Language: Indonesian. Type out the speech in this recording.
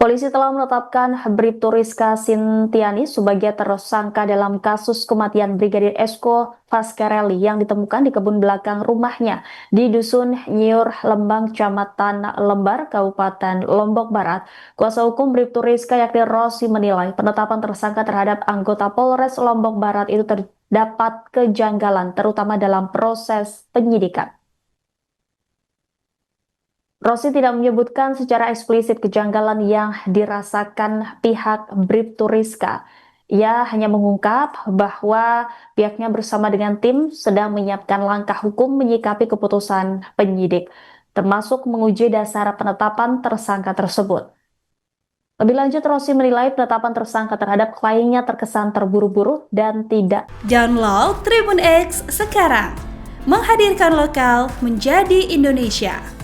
Polisi telah menetapkan Bribtu Rizka Sintiani sebagai tersangka dalam kasus kematian Brigadir Esko Fascarelli yang ditemukan di kebun belakang rumahnya di Dusun Nyiur, Lembang, Kecamatan Lembar, Kabupaten Lombok Barat. Kuasa hukum Bribtu Rizka yakni Rosi menilai penetapan tersangka terhadap anggota Polres Lombok Barat itu terdapat kejanggalan terutama dalam proses penyidikan. Rosi tidak menyebutkan secara eksplisit kejanggalan yang dirasakan pihak Bribtu Rizka. Ia hanya mengungkap bahwa pihaknya bersama dengan tim sedang menyiapkan langkah hukum menyikapi keputusan penyidik, termasuk menguji dasar penetapan tersangka tersebut. Lebih lanjut, Rosi menilai penetapan tersangka terhadap kliennya terkesan terburu-buru dan tidak. Download Tribun X sekarang, menghadirkan lokal menjadi Indonesia.